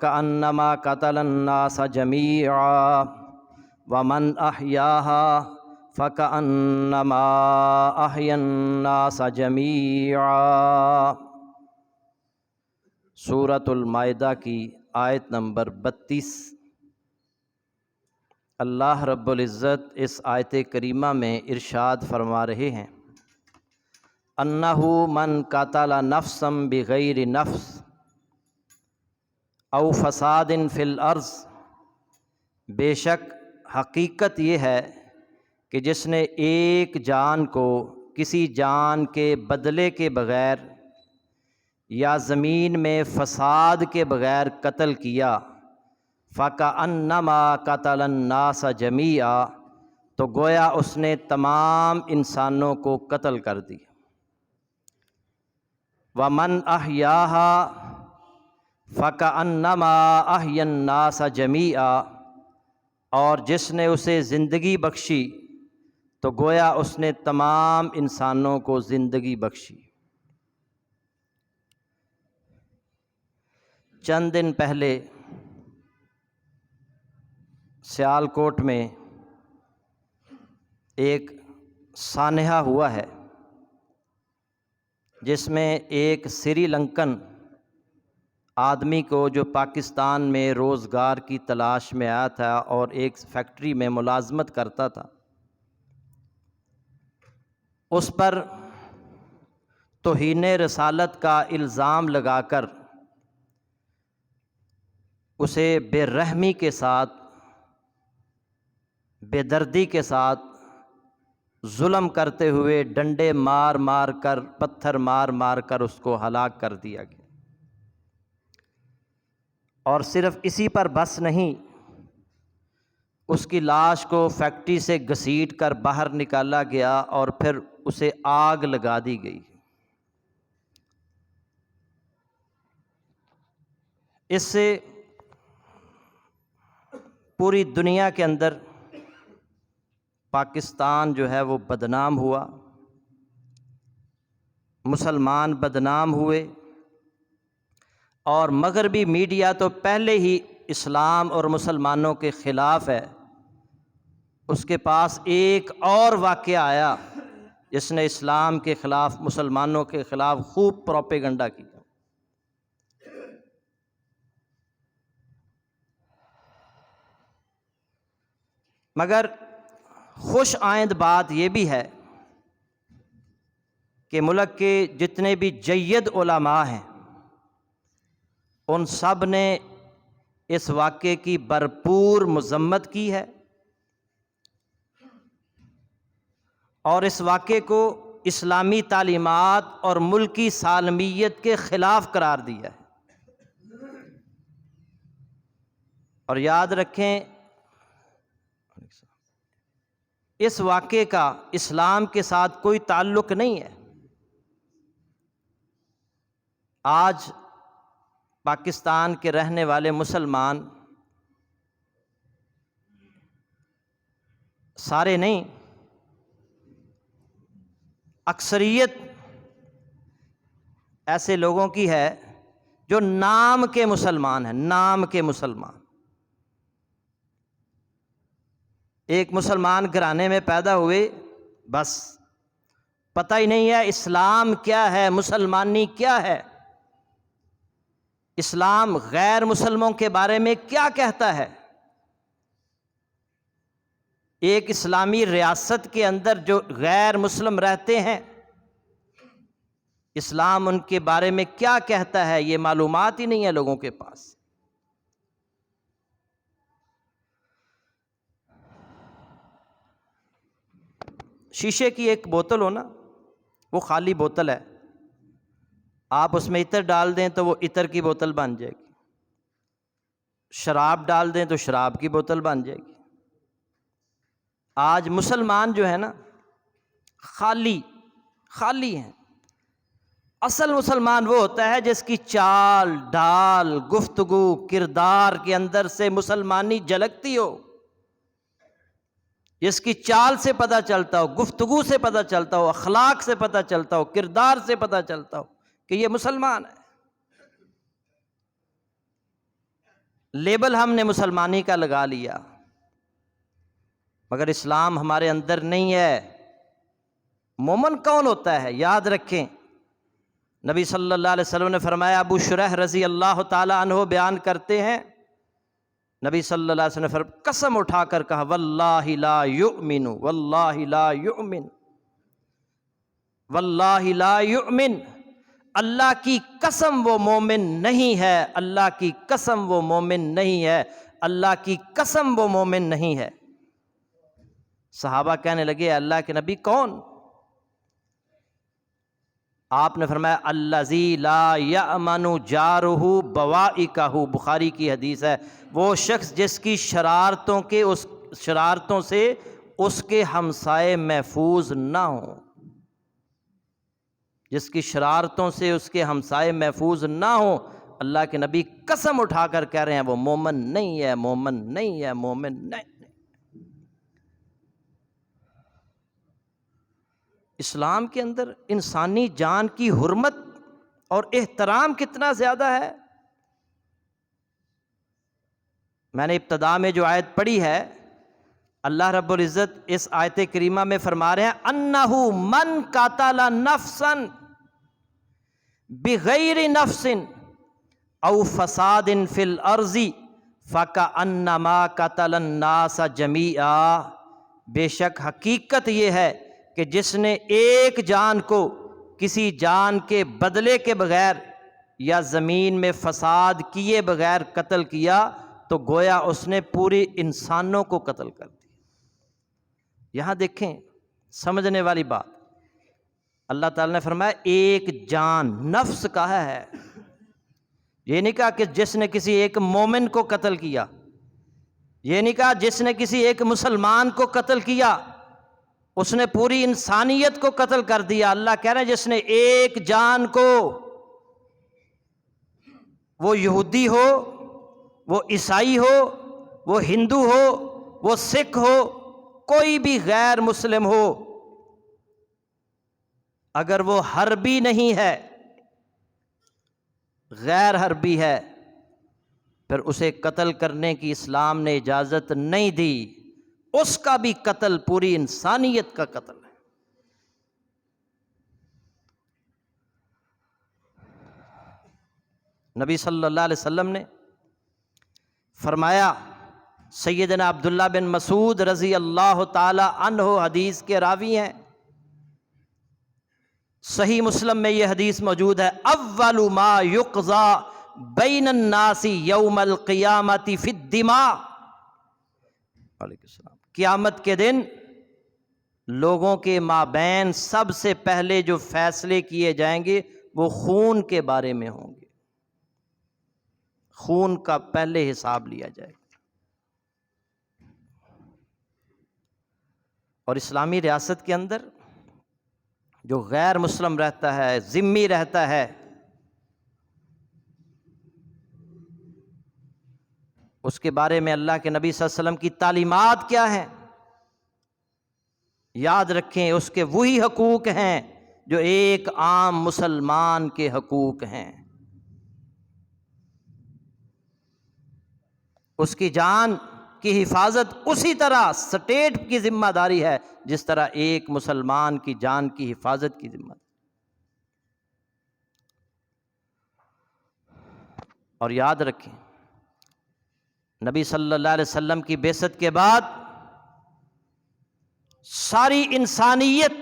کأنما قتل الناس جمیعا ومن احیاها فکأنما احیا الناس جمیعا۔ سورۃ المائدہ کی آیت نمبر 32۔ اللہ رب العزت اس آیت کریمہ میں ارشاد فرما رہے ہیں، انہ من قتل نفسا بغیر نفس او فساد فی الارض، بے شک حقیقت یہ ہے کہ جس نے ایک جان کو کسی جان کے بدلے کے بغیر یا زمین میں فساد کے بغیر قتل کیا، فَكَأَنَّمَا قَتَلَ النَّاسَ جَمِيعًا، تو گویا اس نے تمام انسانوں کو قتل کر دیا۔ وَمَنْ أَحْيَاهَا فَكَأَنَّمَا أَحْيَا النَّاسَ جَمِيعًا، اور جس نے اسے زندگی بخشی تو گویا اس نے تمام انسانوں کو زندگی بخشی۔ چند دن پہلے سیالکوٹ میں ایک سانحہ ہوا ہے جس میں ایک سری لنکن آدمی کو جو پاکستان میں روزگار کی تلاش میں آیا تھا اور ایک فیکٹری میں ملازمت کرتا تھا، اس پر توہین رسالت کا الزام لگا کر اسے بے رحمی کے ساتھ، بے دردی کے ساتھ ظلم کرتے ہوئے ڈنڈے مار مار کر، پتھر مار مار کر اس کو ہلاک کر دیا گیا۔ اور صرف اسی پر بس نہیں، اس کی لاش کو فیکٹری سے گھسیٹ کر باہر نکالا گیا اور پھر اسے آگ لگا دی گئی۔ اس سے پوری دنیا کے اندر پاکستان جو ہے وہ بدنام ہوا، مسلمان بدنام ہوئے، اور مغربی میڈیا تو پہلے ہی اسلام اور مسلمانوں کے خلاف ہے، اس کے پاس ایک اور واقعہ آیا جس نے اسلام کے خلاف، مسلمانوں کے خلاف خوب پروپیگنڈا کیا۔ مگر خوش آئند بات یہ بھی ہے کہ ملک کے جتنے بھی جید علماء ہیں ان سب نے اس واقعے کی بھرپور مذمت کی ہے اور اس واقعے کو اسلامی تعلیمات اور ملکی سالمیت کے خلاف قرار دیا ہے۔ اور یاد رکھیں، اس واقعے کا اسلام کے ساتھ کوئی تعلق نہیں ہے۔ آج پاکستان کے رہنے والے مسلمان، سارے نہیں، اکثریت ایسے لوگوں کی ہے جو نام کے مسلمان ہیں، نام کے مسلمان۔ ایک مسلمان گھرانے میں پیدا ہوئے، بس پتہ ہی نہیں ہے اسلام کیا ہے، مسلمانی کیا ہے، اسلام غیر مسلموں کے بارے میں کیا کہتا ہے۔ ایک اسلامی ریاست کے اندر جو غیر مسلم رہتے ہیں، اسلام ان کے بارے میں کیا کہتا ہے، یہ معلومات ہی نہیں ہے لوگوں کے پاس۔ شیشے کی ایک بوتل ہو نا، وہ خالی بوتل ہے، آپ اس میں عطر ڈال دیں تو وہ عطر کی بوتل بن جائے گی، شراب ڈال دیں تو شراب کی بوتل بن جائے گی۔ آج مسلمان جو ہے نا، خالی ہیں۔ اصل مسلمان وہ ہوتا ہے جس کی چال ڈال، گفتگو، کردار کے اندر سے مسلمانی جھلکتی ہو، جس کی چال سے پتہ چلتا ہو، گفتگو سے پتہ چلتا ہو، اخلاق سے پتہ چلتا ہو، کردار سے پتہ چلتا ہو کہ یہ مسلمان ہے۔ لیبل ہم نے مسلمانی کا لگا لیا، مگر اسلام ہمارے اندر نہیں ہے۔ مومن کون ہوتا ہے؟ یاد رکھیں، نبی صلی اللہ علیہ وسلم نے فرمایا، ابو شرح رضی اللہ تعالی عنہ بیان کرتے ہیں، نبی صلی اللہ علیہ وسلم نے قسم اٹھا کر کہا، واللہ لا یؤمن، واللہ لا یؤمن، واللہ لا یؤمن، اللہ کی قسم وہ مومن نہیں ہے، اللہ کی قسم وہ مومن نہیں ہے، اللہ کی قسم وہ مومن نہیں ہے۔ صحابہ کہنے لگے، اللہ کے نبی کون؟ آپ نے فرمایا، الذی لا یأمن جارہ بوائقہ، بخاری کی حدیث ہے، وہ شخص جس کی شرارتوں سے اس کے ہمسائے محفوظ نہ ہوں، جس کی شرارتوں سے اس کے ہمسائے محفوظ نہ ہوں، اللہ کے نبی قسم اٹھا کر کہہ رہے ہیں وہ مومن نہیں ہے، مومن نہیں ہے، مومن نہیں۔ اسلام کے اندر انسانی جان کی حرمت اور احترام کتنا زیادہ ہے۔ میں نے ابتدا میں جو آیت پڑھی ہے، اللہ رب العزت اس آیت کریمہ میں فرما رہے ہیں، انہ من قتل نفسا بغیر نفس او فساد فی الارض فکأنما قتل الناس جمیعا، بے شک حقیقت یہ ہے کہ جس نے ایک جان کو کسی جان کے بدلے کے بغیر یا زمین میں فساد کیے بغیر قتل کیا تو گویا اس نے پوری انسانوں کو قتل کر دیا۔ یہاں دیکھیں سمجھنے والی بات، اللہ تعالیٰ نے فرمایا ایک جان، نفس کہا ہے، یہ نہیں کہا کہ جس نے کسی ایک مومن کو قتل کیا، یہ نہیں کہا جس نے کسی ایک مسلمان کو قتل کیا، اس نے پوری انسانیت کو قتل کر دیا۔ اللہ کہہ رہے ہیں جس نے ایک جان کو، وہ یہودی ہو، وہ عیسائی ہو، وہ ہندو ہو، وہ سکھ ہو، کوئی بھی غیر مسلم ہو، اگر وہ حربی نہیں ہے، غیر حربی ہے، پھر اسے قتل کرنے کی اسلام نے اجازت نہیں دی۔ اس کا بھی قتل پوری انسانیت کا قتل ہے۔ نبی صلی اللہ علیہ وسلم نے فرمایا، سیدنا عبداللہ بن مسعود رضی اللہ تعالی عنہ حدیث کے راوی ہیں، صحیح مسلم میں یہ حدیث موجود ہے، اول ما یقضی بین الناس یوم القیامت فی الدماء، علیہ السلام، قیامت کے دن لوگوں کے مابین سب سے پہلے جو فیصلے کیے جائیں گے وہ خون کے بارے میں ہوں گے، خون کا پہلے حساب لیا جائے گا۔ اور اسلامی ریاست کے اندر جو غیر مسلم رہتا ہے، ذمہ رہتا ہے، اس کے بارے میں اللہ کے نبی صلی اللہ علیہ وسلم کی تعلیمات کیا ہیں؟ یاد رکھیں، اس کے وہی حقوق ہیں جو ایک عام مسلمان کے حقوق ہیں۔ اس کی جان کی حفاظت اسی طرح سٹیٹ کی ذمہ داری ہے جس طرح ایک مسلمان کی جان کی حفاظت کی ذمہ داری۔ اور یاد رکھیں، نبی صلی اللہ علیہ وسلم کی بعثت کے بعد ساری انسانیت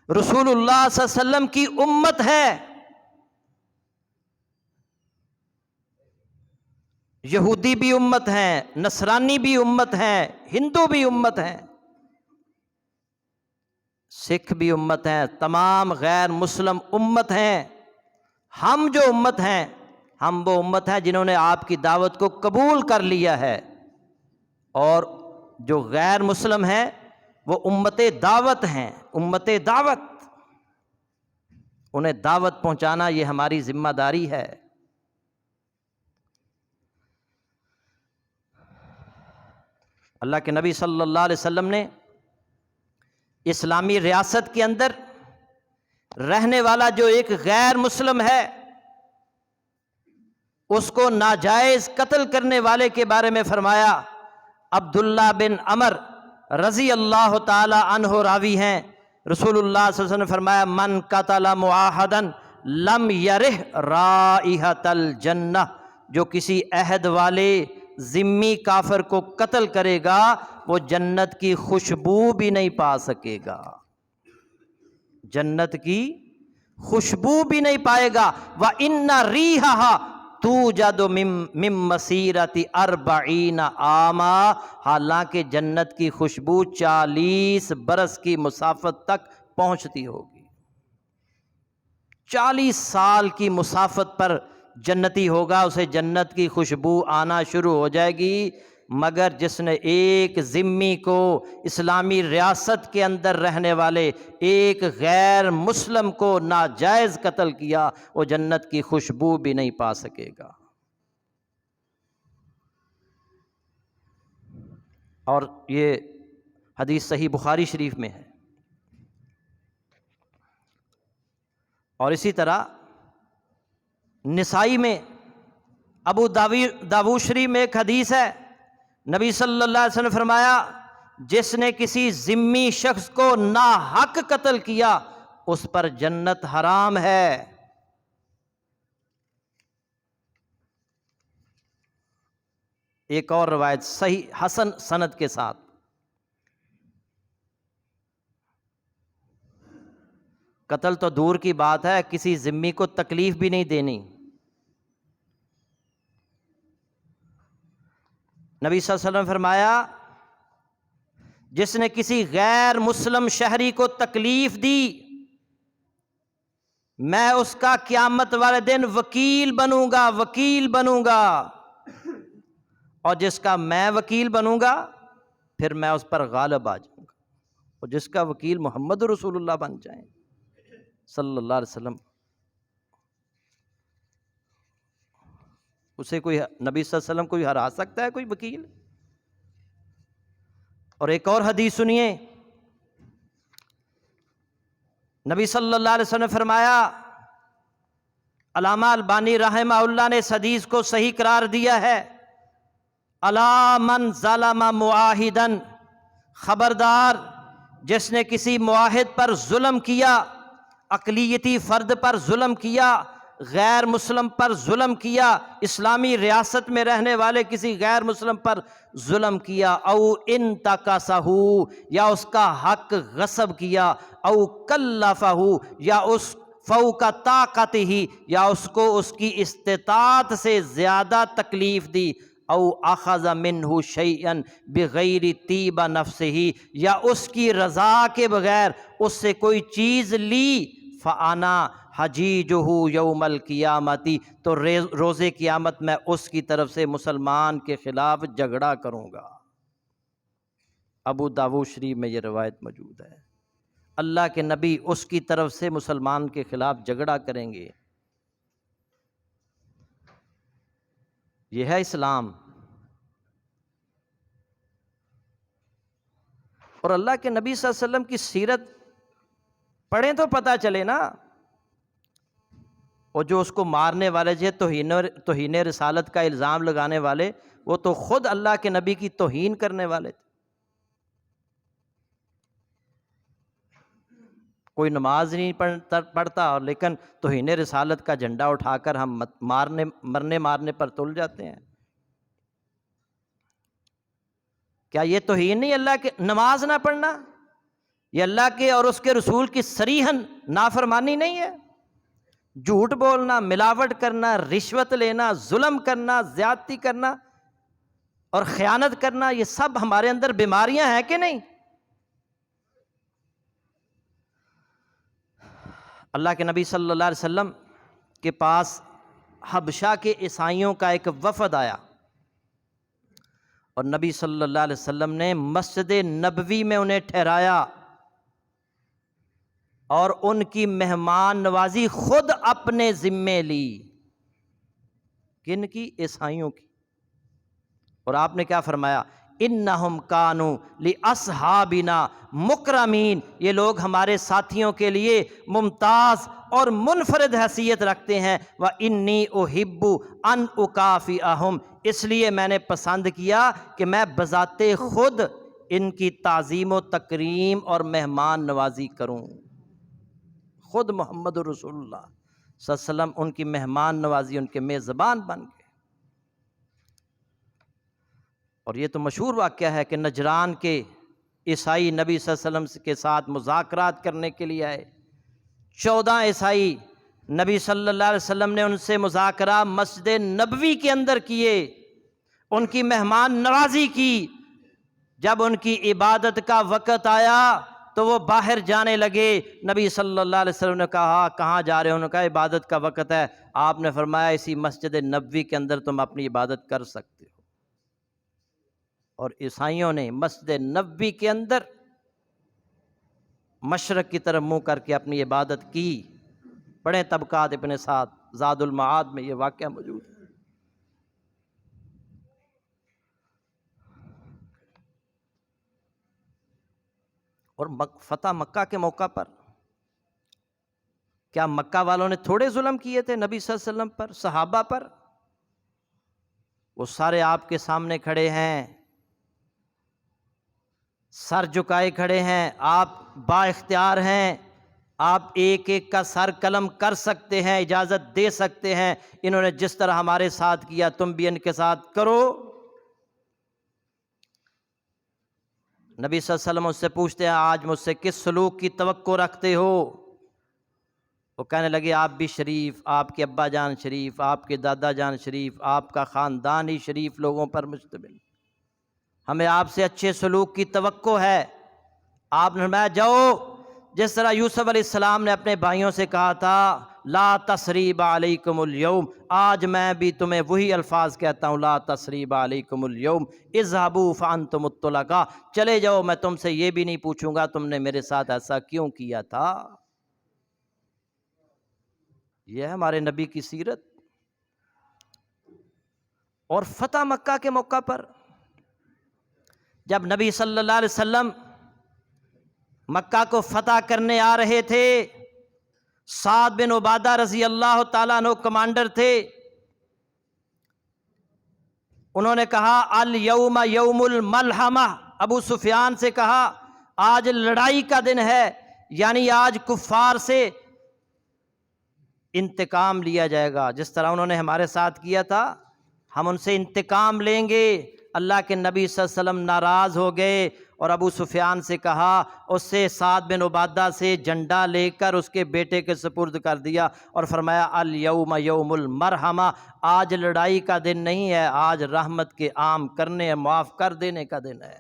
رسول اللہ صلی اللہ علیہ وسلم کی امت ہے۔ یہودی بھی امت ہیں، نصرانی بھی امت ہیں، ہندو بھی امت ہیں، سکھ بھی امت ہیں، تمام غیر مسلم امت ہیں۔ ہم جو امت ہیں، ہم وہ امت ہیں جنہوں نے آپ کی دعوت کو قبول کر لیا ہے، اور جو غیر مسلم ہیں وہ امت دعوت ہیں، امت دعوت، انہیں دعوت پہنچانا یہ ہماری ذمہ داری ہے۔ اللہ کے نبی صلی اللہ علیہ وسلم نے اسلامی ریاست کے اندر رہنے والا جو ایک غیر مسلم ہے اس کو ناجائز قتل کرنے والے کے بارے میں فرمایا، عبداللہ بن عمر رضی اللہ تعالی عنہ راوی ہیں، رسول اللہ صلی اللہ علیہ وسلم نے فرمایا من قتل معاہدا لم یرح رائحۃ الجنہ، جو کسی عہد والے ذمی کافر کو قتل کرے گا وہ جنت کی خوشبو بھی نہیں پا سکے گا، جنت کی خوشبو بھی نہیں پائے گا۔ وَإِنَّ رِيحَهَا تُوجَدُ مِن مَّسِيرَةِ 40 عاما، حالانکہ جنت کی خوشبو 40 برس کی مسافت تک پہنچتی ہوگی، 40 سال کی مسافت پر جنتی ہوگا، اسے جنت کی خوشبو آنا شروع ہو جائے گی، مگر جس نے ایک ذمی کو اسلامی ریاست کے اندر رہنے والے ایک غیر مسلم کو ناجائز قتل کیا وہ جنت کی خوشبو بھی نہیں پا سکے گا۔ اور یہ حدیث صحیح بخاری شریف میں ہے۔ اور اسی طرح نسائی میں، ابو داؤد شریف میں ایک حدیث ہے، نبی صلی اللہ علیہ وسلم نے فرمایا جس نے کسی ذمی شخص کو ناحق قتل کیا اس پر جنت حرام ہے۔ ایک اور روایت صحیح حسن سند کے ساتھ، قتل تو دور کی بات ہے، کسی ذمی کو تکلیف بھی نہیں دینی۔ نبی صلی اللہ علیہ وسلم نے فرمایا جس نے کسی غیر مسلم شہری کو تکلیف دی میں اس کا قیامت والے دن وکیل بنوں گا، اور جس کا میں وکیل بنوں گا پھر میں اس پر غالب آ جاؤں گا، اور جس کا وکیل محمد رسول اللہ بن جائیں صلی اللہ علیہ وسلم، اسے کوئی نبی صلی اللہ علیہ وسلم کوئی ہرا سکتا ہے کوئی وکیل؟ اور ایک اور حدیث سنیے، نبی صلی اللہ علیہ وسلم نے فرمایا، علامہ البانی رحمہ اللہ نے اس حدیث کو صحیح قرار دیا ہے، الا من ظلم معاہدا، خبردار جس نے کسی معاہد پر ظلم کیا، اقلیتی فرد پر ظلم کیا، غیر مسلم پر ظلم کیا، اسلامی ریاست میں رہنے والے کسی غیر مسلم پر ظلم کیا، او انتقصہ، یا اس کا حق غصب کیا، او کلفہ، یا اس فوق طاقتہ، یا اس کو اس کی استطاعت سے زیادہ تکلیف دی، او اخذ منہ شیئا بغیر طیب نفسہ، یا اس کی رضا کے بغیر اس سے کوئی چیز لی، فانا حجیجہ یوم القیامت، تو روز قیامت میں اس کی طرف سے مسلمان کے خلاف جھگڑا کروں گا۔ ابو داؤد شریف میں یہ روایت موجود ہے، اللہ کے نبی اس کی طرف سے مسلمان کے خلاف جھگڑا کریں گے۔ یہ ہے اسلام۔ اور اللہ کے نبی صلی اللہ علیہ وسلم کی سیرت پڑھیں تو پتہ چلے نا، اور جو اس کو مارنے والے جو توہین رسالت کا الزام لگانے والے، وہ تو خود اللہ کے نبی کی توہین کرنے والے تھے۔ کوئی نماز نہیں پڑھتا اور لیکن توہین رسالت کا جھنڈا اٹھا کر ہم مرنے پر تل جاتے ہیں۔ کیا یہ توہین نہیں اللہ کے؟ نماز نہ پڑھنا یہ اللہ کے اور اس کے رسول کی صریحاً نافرمانی نہیں ہے؟ جھوٹ بولنا، ملاوٹ کرنا، رشوت لینا، ظلم کرنا، زیادتی کرنا اور خیانت کرنا، یہ سب ہمارے اندر بیماریاں ہیں کہ نہیں؟ اللہ کے نبی صلی اللہ علیہ وسلم کے پاس حبشہ کے عیسائیوں کا ایک وفد آیا، اور نبی صلی اللہ علیہ وسلم نے مسجد نبوی میں انہیں ٹھہرایا اور ان کی مہمان نوازی خود اپنے ذمے لی۔ کن کی؟ عیسائیوں کی۔ اور آپ نے کیا فرمایا؟ انہم کانوا لاصحابنا مکرمین، یہ لوگ ہمارے ساتھیوں کے لیے ممتاز اور منفرد حیثیت رکھتے ہیں۔ وَإِنِّي أُحِبُّ أَنْ أُكَافِئَهُمْ، اس لیے میں نے پسند کیا کہ میں بذات خود ان کی تعظیم و تکریم اور مہمان نوازی کروں۔ خود محمد رسول اللہ صلی اللہ علیہ وسلم ان کی مہمان نوازی، ان کے میزبان بن گئے۔ اور یہ تو مشہور واقعہ ہے کہ نجران کے عیسائی نبی صلی اللہ علیہ وسلم کے ساتھ مذاکرات کرنے کے لیے آئے۔ 14 عیسائی نبی صلی اللہ علیہ وسلم نے ان سے مذاکرہ مسجد نبوی کے اندر کیے، ان کی مہمان نوازی کی۔ جب ان کی عبادت کا وقت آیا تو وہ باہر جانے لگے۔ نبی صلی اللہ علیہ وسلم نے کہا کہاں جا رہے ہیں؟ انہوں نے کہا عبادت کا وقت ہے۔ آپ نے فرمایا اسی مسجد نبوی کے اندر تم اپنی عبادت کر سکتے ہو۔ اور عیسائیوں نے مسجد نبوی کے اندر مشرق کی طرف منہ کر کے اپنی عبادت کی۔ بڑے طبقات اپنے ساتھ زاد المعاد میں یہ واقعہ موجود ہے۔ اور فتح مکہ کے موقع پر کیا مکہ والوں نے تھوڑے ظلم کیے تھے نبی صلی اللہ علیہ وسلم پر، صحابہ پر؟ وہ سارے آپ کے سامنے کھڑے ہیں، سر جھکائے کھڑے ہیں، آپ با اختیار ہیں، آپ ایک ایک کا سر قلم کر سکتے ہیں، اجازت دے سکتے ہیں۔ انہوں نے جس طرح ہمارے ساتھ کیا تم بھی ان کے ساتھ کرو۔ نبی صلی اللہ علیہ وسلم اس سے پوچھتے ہیں آج مجھ سے کس سلوک کی توقع رکھتے ہو؟ وہ کہنے لگے آپ بھی شریف، آپ کے ابا جان شریف، آپ کے دادا جان شریف، آپ کا خاندان ہی شریف لوگوں پر مشتمل، ہمیں آپ سے اچھے سلوک کی توقع ہے۔ آپ نے فرمایا جاؤ، جس طرح یوسف علیہ السلام نے اپنے بھائیوں سے کہا تھا لا تثریب علیکم اليوم، آج میں بھی تمہیں وہی الفاظ کہتا ہوں، لا تثریب علیکم اليوم اذهبوا فانتم الطلقاء، چلے جاؤ، میں تم سے یہ بھی نہیں پوچھوں گا تم نے میرے ساتھ ایسا کیوں کیا تھا۔ یہ ہے ہمارے نبی کی سیرت۔ اور فتح مکہ کے موقع پر جب نبی صلی اللہ علیہ وسلم مکہ کو فتح کرنے آ رہے تھے، سعد بن عبادہ رضی اللہ تعالیٰ عنہ کمانڈر تھے۔ انہوں نے کہا الیوم یوم الملحمہ، ابو سفیان سے کہا آج لڑائی کا دن ہے، یعنی آج کفار سے انتقام لیا جائے گا، جس طرح انہوں نے ہمارے ساتھ کیا تھا ہم ان سے انتقام لیں گے۔ اللہ کے نبی صلی اللہ علیہ وسلم ناراض ہو گئے اور ابو سفیان سے کہا، اس سے سعد بن عبادہ سے جھنڈا لے کر اس کے بیٹے کے سپرد کر دیا اور فرمایا الیوم یوم المرحمہ، آج لڑائی کا دن نہیں ہے، آج رحمت کے عام کرنے، معاف کر دینے کا دن ہے۔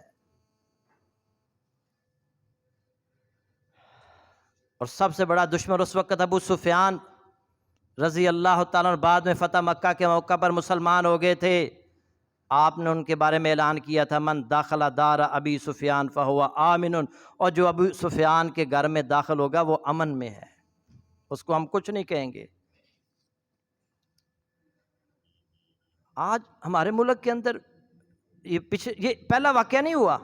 اور سب سے بڑا دشمن اس وقت ابو سفیان رضی اللہ تعالیٰ عنہ بعد میں فتح مکہ کے موقع پر مسلمان ہو گئے تھے۔ آپ نے ان کے بارے میں اعلان کیا تھا من داخل دار ابی سفیان فہو آمن، اور جو ابو سفیان کے گھر میں داخل ہوگا وہ امن میں ہے، اس کو ہم کچھ نہیں کہیں گے۔ آج ہمارے ملک کے اندر یہ پہلا واقعہ نہیں ہوا،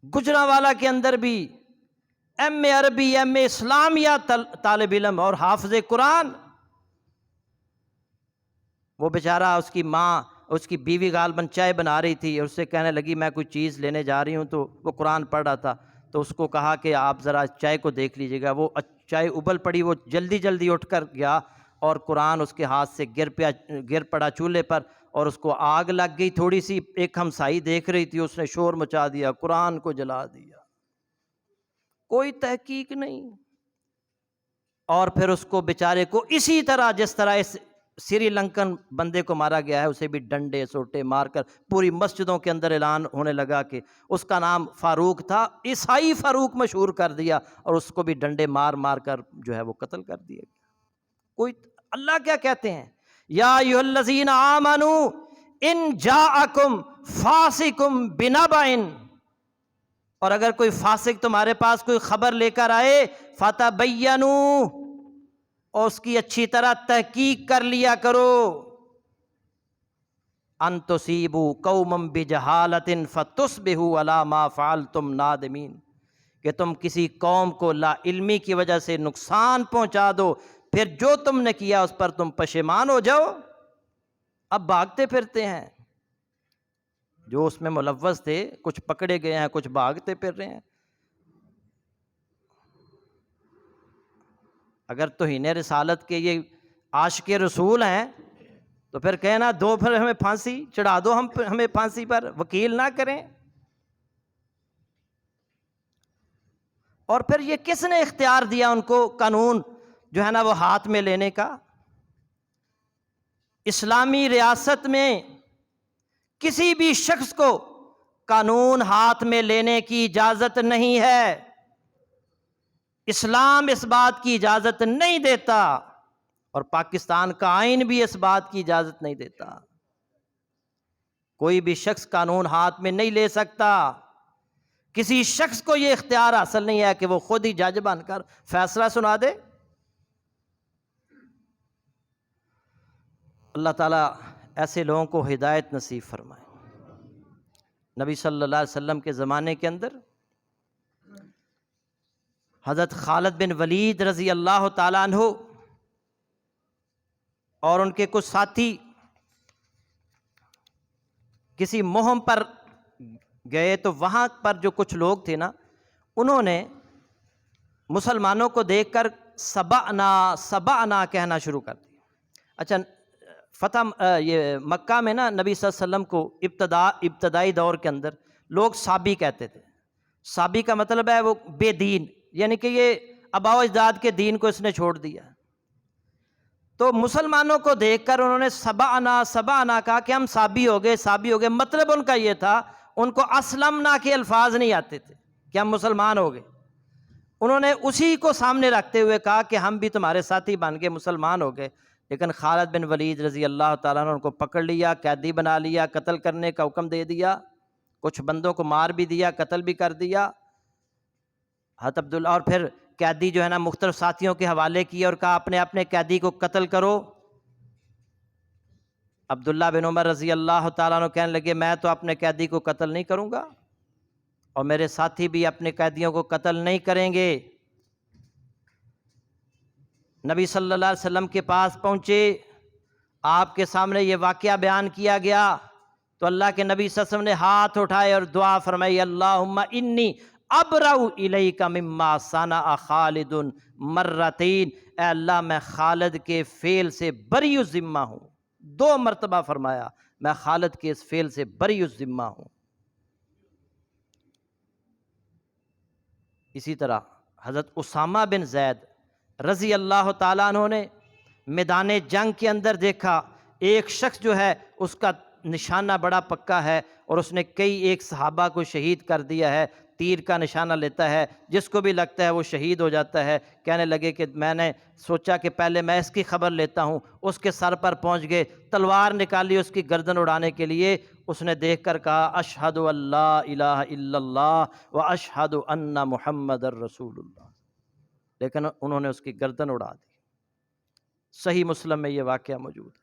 گجرانوالہ کے اندر بھی ایم اے عربی، ایم اے اسلامیہ طالب علم اور حافظ قرآن، وہ بیچارہ اس کی ماں، اس کی بیوی غالباً چائے بنا رہی تھی اور اس سے کہنے لگی میں کوئی چیز لینے جا رہی ہوں، تو وہ قرآن پڑھ رہا تھا، تو اس کو کہا کہ آپ ذرا چائے کو دیکھ لیجیے گا۔ وہ چائے ابل پڑی، وہ جلدی جلدی اٹھ کر گیا اور قرآن اس کے ہاتھ سے گر پڑا چولہے پر اور اس کو آگ لگ گئی تھوڑی سی۔ ایک ہمسائی دیکھ رہی تھی، اس نے شور مچا دیا، قرآن کو جلا دیا، کوئی تحقیق نہیں۔ اور پھر اس کو بیچارے کو اسی طرح جس طرح اس سری لنکن بندے کو مارا گیا ہے، اسے بھی ڈنڈے سوٹے مار کر پوری مسجدوں کے اندر اعلان ہونے لگا کہ اس کا نام فاروق تھا، عیسائی فاروق مشہور کر دیا، اور اس کو بھی ڈنڈے مار مار کر جو ہے وہ قتل کر دیا گیا۔ کوئی اللہ کیا کہتے ہیں، یا ایھا الذین آمنوا ان جاءکم فاسق بنبأ، اور اگر کوئی فاسق تمہارے پاس کوئی خبر لے کر آئے فتبینوا، اور اس کی اچھی طرح تحقیق کر لیا کرو، ان تصیبوا قوما بجہالۃ فتصبحوا علی ما فعلتم نادمین، کہ تم کسی قوم کو لا علمی کی وجہ سے نقصان پہنچا دو، پھر جو تم نے کیا اس پر تم پشیمان ہو جاؤ۔ اب بھاگتے پھرتے ہیں، جو اس میں ملوث تھے کچھ پکڑے گئے ہیں، کچھ بھاگتے پھر رہے ہیں۔ اگر توہین رسالت کے یہ عاشق رسول ہیں تو پھر کہنا دو، پھر ہمیں پھانسی چڑھا دو، ہمیں پھانسی پر وکیل نہ کریں۔ اور پھر یہ کس نے اختیار دیا ان کو قانون جو ہے نا وہ ہاتھ میں لینے کا؟ اسلامی ریاست میں کسی بھی شخص کو قانون ہاتھ میں لینے کی اجازت نہیں ہے، اسلام اس بات کی اجازت نہیں دیتا، اور پاکستان کا آئین بھی اس بات کی اجازت نہیں دیتا۔ کوئی بھی شخص قانون ہاتھ میں نہیں لے سکتا، کسی شخص کو یہ اختیار حاصل نہیں ہے کہ وہ خود ہی جج بن کر فیصلہ سنا دے۔ اللہ تعالیٰ ایسے لوگوں کو ہدایت نصیب فرمائے۔ نبی صلی اللہ علیہ وسلم کے زمانے کے اندر حضرت خالد بن ولید رضی اللہ تعالیٰ عنہ اور ان کے کچھ ساتھی کسی مہم پر گئے، تو وہاں پر جو کچھ لوگ تھے نا، انہوں نے مسلمانوں کو دیکھ کر سبعنا سبعنا کہنا شروع کر دیا۔ اچھا، یہ مکہ میں نا نبی صلی اللہ علیہ وسلم کو ابتدائی دور کے اندر لوگ صابی کہتے تھے۔ صابی کا مطلب ہے وہ بے دین، یعنی کہ یہ آباء و اجداد کے دین کو اس نے چھوڑ دیا۔ تو مسلمانوں کو دیکھ کر انہوں نے سبعنا سبعنا کہا کہ ہم صابی ہو گئے، صابی ہو گئے۔ مطلب ان کا یہ تھا، ان کو اسلمنا کے الفاظ نہیں آتے تھے کہ ہم مسلمان ہو گئے۔ انہوں نے اسی کو سامنے رکھتے ہوئے کہا کہ ہم بھی تمہارے ساتھی بن گئے، مسلمان ہو گئے۔ لیکن خالد بن ولید رضی اللہ تعالیٰ نے ان کو پکڑ لیا، قیدی بنا لیا، قتل کرنے کا حکم دے دیا، کچھ بندوں کو مار بھی دیا، قتل بھی کر دیا۔ حضرت عبداللہ، اور پھر قیدی جو ہے نا مختلف ساتھیوں کے حوالے کیے اور کہا اپنے اپنے قیدی کو قتل کرو۔ عبداللہ بن عمر رضی اللہ تعالیٰ عنہ کہنے لگے میں تو اپنے قیدی کو قتل نہیں کروں گا، اور میرے ساتھی بھی اپنے قیدیوں کو قتل نہیں کریں گے۔ نبی صلی اللہ علیہ وسلم کے پاس پہنچے، آپ کے سامنے یہ واقعہ بیان کیا گیا، تو اللہ کے نبی صلی اللہ علیہ وسلم نے ہاتھ اٹھائے اور دعا فرمائی، اللہم انی ابرأ الیک مما صنع خالد مرتین، اے اللہ میں خالد کے فعل سے بری الذمہ ہوں۔ 2 مرتبہ فرمایا میں خالد کے اس فعل سے بری الذمہ ہوں۔ اسی طرح حضرت اسامہ بن زید رضی اللہ تعالیٰ عنہ نے میدان جنگ کے اندر دیکھا ایک شخص جو ہے اس کا نشانہ بڑا پکا ہے، اور اس نے کئی ایک صحابہ کو شہید کر دیا ہے، تیر کا نشانہ لیتا ہے، جس کو بھی لگتا ہے وہ شہید ہو جاتا ہے۔ کہنے لگے کہ میں نے سوچا کہ پہلے میں اس کی خبر لیتا ہوں، اس کے سر پر پہنچ گئے، تلوار نکالی اس کی گردن اڑانے کے لیے، اس نے دیکھ کر کہا اشہد ان لا الہ الا اللہ و اشہد ان محمد الرسول اللہ، لیکن انہوں نے اس کی گردن اڑا دی۔ صحیح مسلم میں یہ واقعہ موجود ہے۔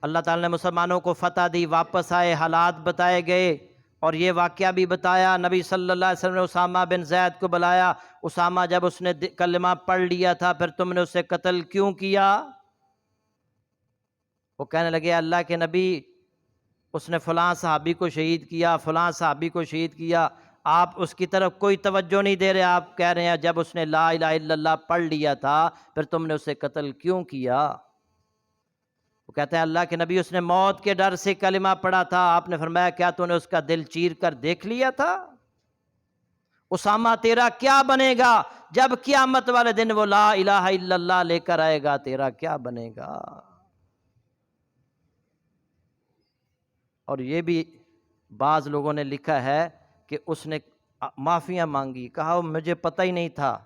اللہ تعالیٰ نے مسلمانوں کو فتح دی، واپس آئے، حالات بتائے گئے، اور یہ واقعہ بھی بتایا۔ نبی صلی اللہ علیہ وسلم نے اسامہ بن زید کو بلایا، اسامہ جب اس نے کلمہ پڑھ لیا تھا پھر تم نے اسے قتل کیوں کیا؟ وہ کہنے لگے اللہ کے نبی اس نے فلاں صحابی کو شہید کیا، فلاں صحابی کو شہید کیا، آپ اس کی طرف کوئی توجہ نہیں دے رہے، آپ کہہ رہے ہیں جب اس نے لا الہ الا اللہ پڑھ لیا تھا پھر تم نے اسے قتل کیوں کیا؟ وہ کہتے ہیں اللہ کے نبی اس نے موت کے ڈر سے کلمہ پڑھا تھا، آپ نے فرمایا کیا تو نے اس کا دل چیر کر دیکھ لیا تھا؟ اسامہ تیرا کیا بنے گا جب قیامت والے دن وہ لا الہ الا اللہ لے کر آئے گا، تیرا کیا بنے گا؟ اور یہ بھی بعض لوگوں نے لکھا ہے کہ اس نے معافیاں مانگی، کہا مجھے پتہ ہی نہیں تھا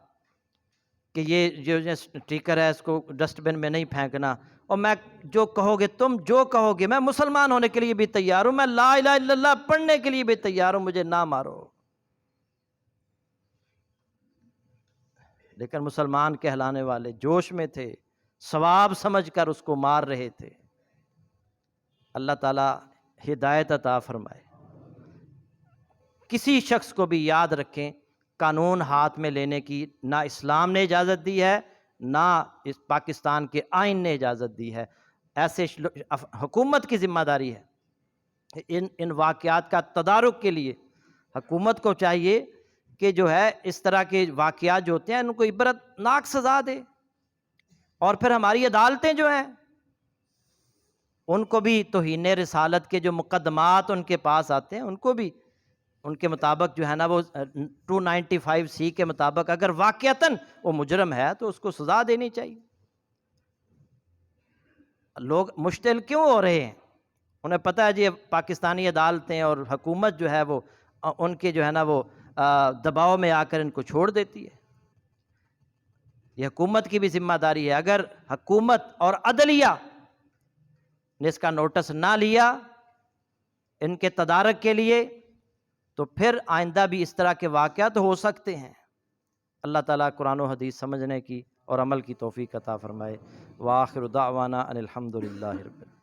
کہ یہ جو اسٹیکر ہے اس کو ڈسٹ بن میں نہیں پھینکنا، اور میں جو کہو گے تم جو کہو گے میں مسلمان ہونے کے لیے بھی تیار ہوں، میں لا الہ الا اللہ پڑھنے کے لیے بھی تیار ہوں، مجھے نہ مارو۔ لیکن مسلمان کہلانے والے جوش میں تھے، ثواب سمجھ کر اس کو مار رہے تھے۔ اللہ تعالیٰ ہدایت عطا فرمائے۔ کسی شخص کو بھی یاد رکھیں قانون ہاتھ میں لینے کی نہ اسلام نے اجازت دی ہے، نہ اس پاکستان کے آئین نے اجازت دی ہے۔ ایسے حکومت کی ذمہ داری ہے ان واقعات کا تدارک کے لیے حکومت کو چاہیے کہ جو ہے اس طرح کے واقعات جو ہوتے ہیں ان کو عبرت ناک سزا دے، اور پھر ہماری عدالتیں جو ہیں ان کو بھی توہین رسالت کے جو مقدمات ان کے پاس آتے ہیں ان کو بھی ان کے مطابق جو ہے نا وہ 295C کے مطابق اگر واقعتاً وہ مجرم ہے تو اس کو سزا دینی چاہیے۔ لوگ مشتعل کیوں ہو رہے ہیں؟ انہیں پتہ ہے جی پاکستانی عدالتیں اور حکومت جو ہے وہ ان کے جو ہے نا وہ دباؤ میں آ کر ان کو چھوڑ دیتی ہے۔ یہ حکومت کی بھی ذمہ داری ہے، اگر حکومت اور عدلیہ نے اس کا نوٹس نہ لیا ان کے تدارک کے لیے تو پھر آئندہ بھی اس طرح کے واقعات ہو سکتے ہیں۔ اللہ تعالیٰ قرآن و حدیث سمجھنے کی اور عمل کی توفیق عطا فرمائے۔ وآخر دعوانا ان الحمد للہ رب العالمین۔